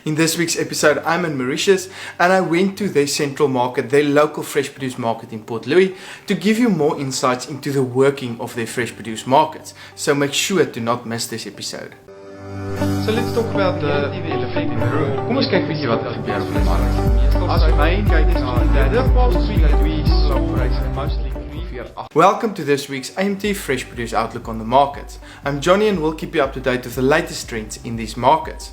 In this week's episode, I'm in Mauritius and I went to their central market, their local fresh produce market in Port Louis, to give you more insights into the working of their fresh produce markets. So make sure to not miss this episode. So let's talk about the elephant in the room. Kom ons kyk bietjie wat gebeur op die mark. As my kyk na the past week that we saw prices mostly 3-4-8. Welcome to this week's AMT Fresh Produce Outlook on the markets. I'm Johnny and we'll keep you up to date with the latest trends in these markets.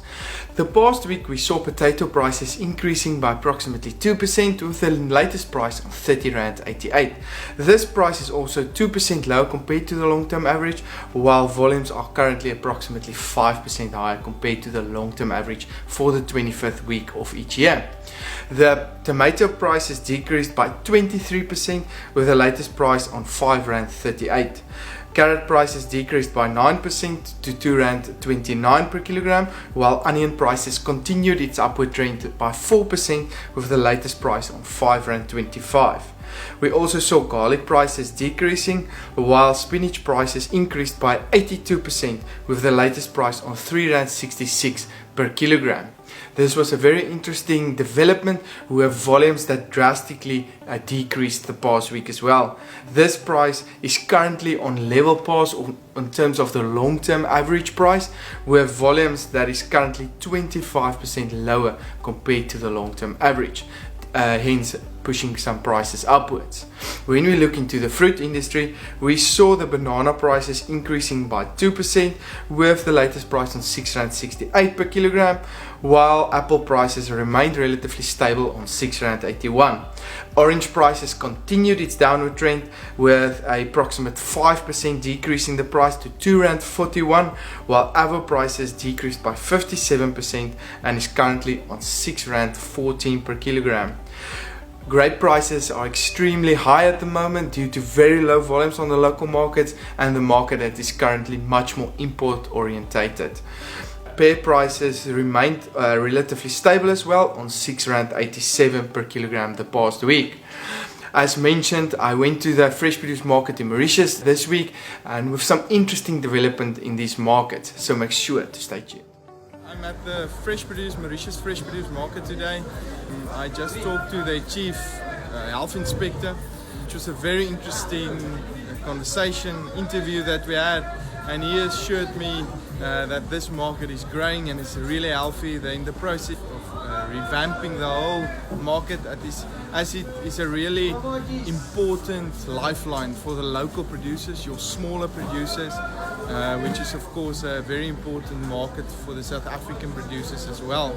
The past week we saw potato prices increasing by approximately 2% with the latest price of R30.88. This price is also 2% lower compared to the long-term average, while volumes are currently approximately 5% higher compared to the long-term average for the 25th week of each year. The tomato prices decreased by 23% with the latest price on R5.38. Carrot prices decreased by 9% to R2.29 per kilogram, while onion prices continued its upward trend by 4% with the latest price on R5.25. We also saw garlic prices decreasing, while spinach prices increased by 82% with the latest price on R3.66 per kilogram. This was a very interesting development with volumes that drastically decreased the past week as well. This price is currently on level pass in terms of the long-term average price, with volumes that is currently 25% lower compared to the long-term average. Hence pushing some prices upwards. When we look into the fruit industry, we saw the banana prices increasing by 2% with the latest price on R6.68 per kilogram, while apple prices remained relatively stable on R6.81. Orange prices continued its downward trend with an approximate 5% decrease in the price to R2.41, while avocado prices decreased by 57% and is currently on R6.14 per kilogram. Grape prices are extremely high at the moment due to very low volumes on the local markets and the market that is currently much more import orientated. Pear prices remained relatively stable as well on R6.87 per kilogram the past week. As mentioned, I went to the fresh produce market in Mauritius this week and with some interesting development in these markets, so make sure to stay tuned. I'm at the Mauritius Fresh Produce Market today. I just talked to the Chief Health Inspector, which was a very interesting interview that we had, and he assured me that this market is growing and it's really healthy. They're in the process of revamping the whole market as it is a really important lifeline for the local producers, your smaller producers, which is of course a very important market for the South African producers as well.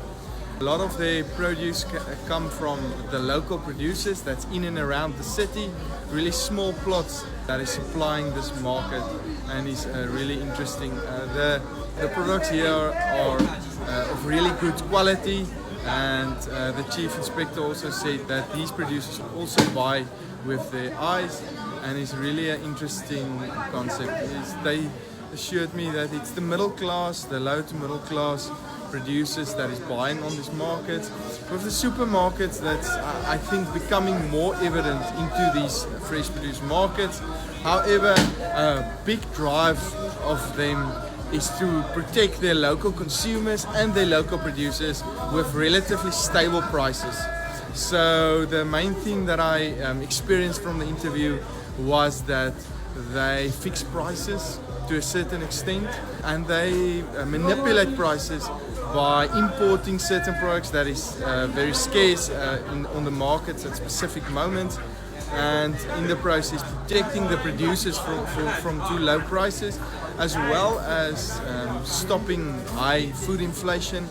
A lot of their produce come from the local producers that's in and around the city, really small plots that is supplying this market, and is really interesting. The products here are of really good quality, and the Chief Inspector also said that these producers also buy with their eyes, and it's really an interesting concept. They assured me that it's the middle class, the low to middle class producers that is buying on this market, with the supermarkets that's I think becoming more evident into these fresh produce markets. However, a big drive of them is to protect their local consumers and their local producers with relatively stable prices. So the main thing that I experienced from the interview was that they fix prices to a certain extent, and they manipulate prices by importing certain products that is very scarce on the markets at specific moments, and in the process protecting the producers from too low prices, as well as stopping high food inflation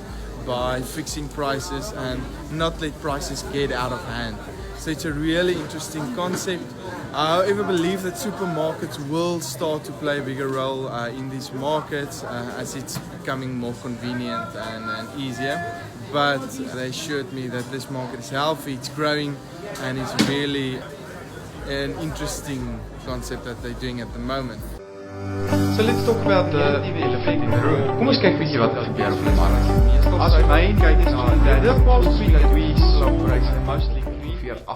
by fixing prices and not let prices get out of hand. So it's a really interesting concept. I however believe that supermarkets will start to play a bigger role in these markets as it's becoming more convenient and easier. But they assured me that this market is healthy, it's growing, and it's really an interesting concept that they're doing at the moment. So let's talk about the elephant in the room. Kom ons kyk bietjie wat gebeur op die mark. As my kyk na the past week that we saw prices mostly 3-4-8.